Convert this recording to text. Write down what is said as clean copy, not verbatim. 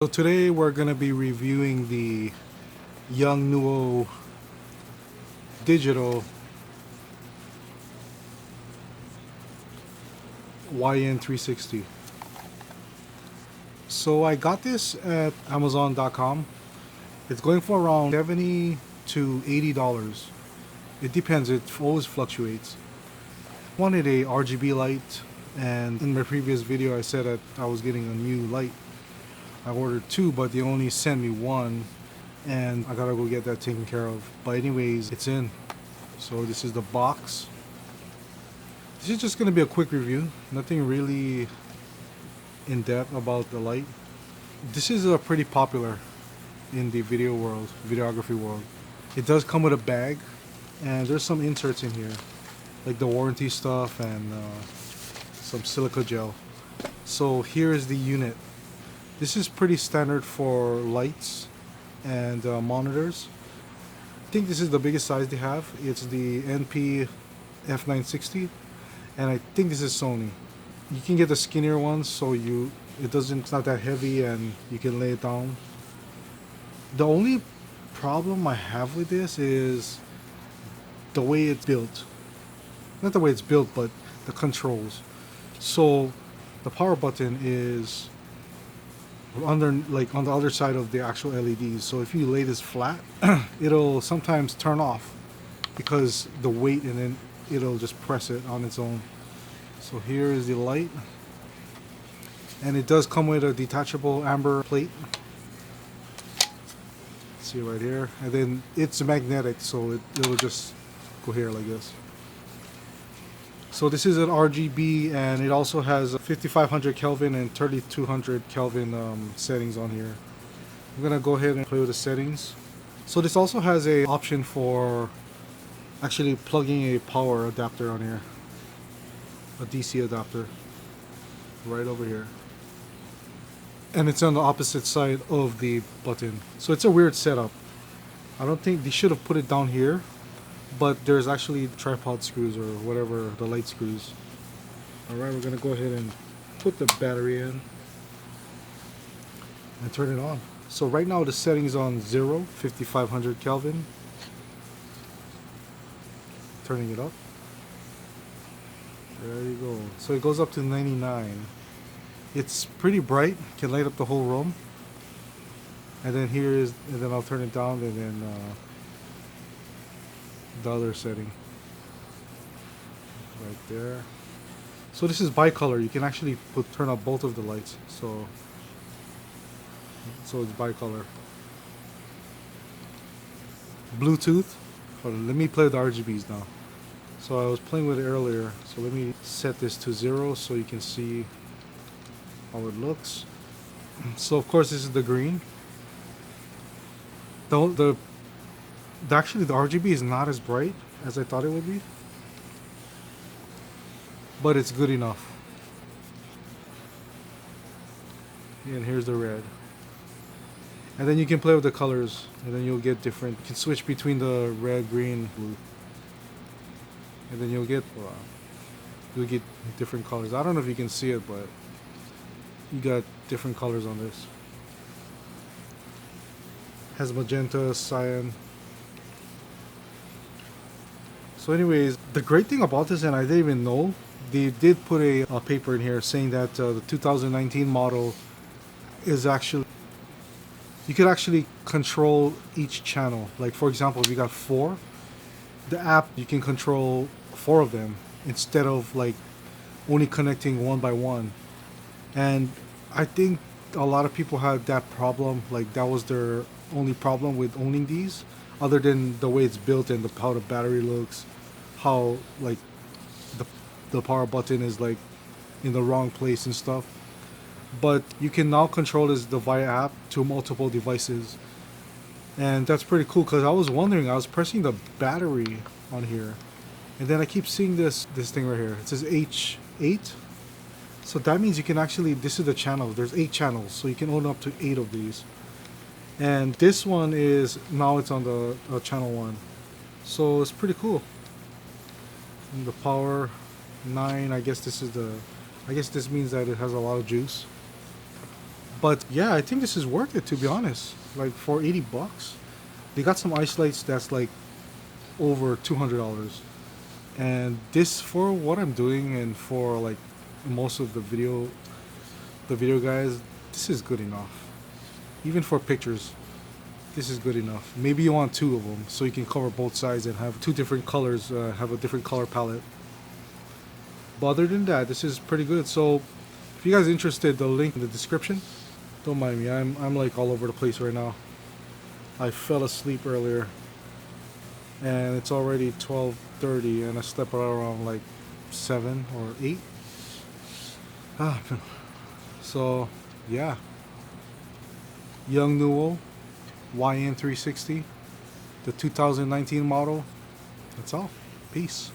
So today we're going to be reviewing the Yongnuo digital YN360. So I got this at Amazon.com. It's going for around $70 to $80. It depends, it always fluctuates. I wanted a RGB light, and in my previous video I said that I was getting a new light. I ordered two, but they only sent me one, and I gotta go get that taken care of. But anyways, it's in. So this is the box. This is just gonna be a quick review. Nothing really in depth about the light. This is pretty popular in the videography world. It does come with a bag, and there's some inserts in here, like the warranty stuff and some silica gel. So here is the unit. This is pretty standard for lights and monitors. I think this is the biggest size they have. It's the NP F960, and I think this is Sony. You can get the skinnier ones, so it's not that heavy and you can lay it down. The only problem I have with this is the way it's built. Not the way it's built, but the controls. So the power button is like on the other side of the actual LEDs. So if you lay this flat, it'll sometimes turn off because the weight, and then it'll just press it on its own. So here is the light, and it does come with a detachable amber plate. See right here, and then it's magnetic, so it'll just go here like this. So this is an RGB, and it also has 5500 Kelvin and 3200 Kelvin settings on here. I'm gonna go ahead and play with the settings. So this also has a option for actually plugging a power adapter on here, a DC adapter, right over here. And it's on the opposite side of the button. So it's a weird setup. I don't think they should have put it down here, but there's actually tripod screws or whatever, the light screws. Alright, we're gonna go ahead and put the battery in and turn it on. So right now the setting's on 0, 5500 Kelvin. Turning it up. There you go. So it goes up to 99. It's pretty bright, can light up the whole room. And then and then I'll turn it down, and then the other setting right there. So this is bicolor. You can actually turn up both of the lights. So it's bicolor. Bluetooth. Hold on, let me play with the RGBs now. So I was playing with it earlier. So let me set this to 0 so you can see how it looks. So of course this is the green. Actually, the RGB is not as bright as I thought it would be, but it's good enough. And here's the red. And then you can play with the colors, and then you'll get different. You can switch between the red, green, blue, and then you'll get different colors. I don't know if you can see it, but you got different colors on this. Has magenta, cyan. So anyways, the great thing about this, and I didn't even know, they did put a paper in here saying that the 2019 model is actually, you could actually control each channel. Like for example, if you got 4, the app, you can control 4 of them instead of like only connecting one by one. And I think a lot of people had that problem, like that was their only problem with owning these, other than the way it's built and how the battery looks, how like the power button is like in the wrong place and stuff. But you can now control this via app to multiple devices, and that's pretty cool. Because I was wondering, I was pressing the battery on here, and then I keep seeing this thing right here. It says H8. So that means you can actually, this is the channel. There's 8 channels, so you can own up to 8 of these. And this one is, now it's on the channel 1. So it's pretty cool. And the power 9, I guess this means that it has a lot of juice. But yeah, I think this is worth it, to be honest. Like for 80 bucks, they got some ice lights that's like over $200. And this, for what I'm doing and for like most of the video guys, this is good enough. Even for pictures, this is good enough. Maybe you want two of them so you can cover both sides and have two different colors, have a different color palette. But other than that, this is pretty good. So if you guys are interested, the link in the description. Don't mind me, I'm like all over the place right now. I fell asleep earlier and it's already 12:30 and I slept around like 7 or 8. Ah, so yeah, Yongnuo YN360, the 2019 model. That's all. Peace.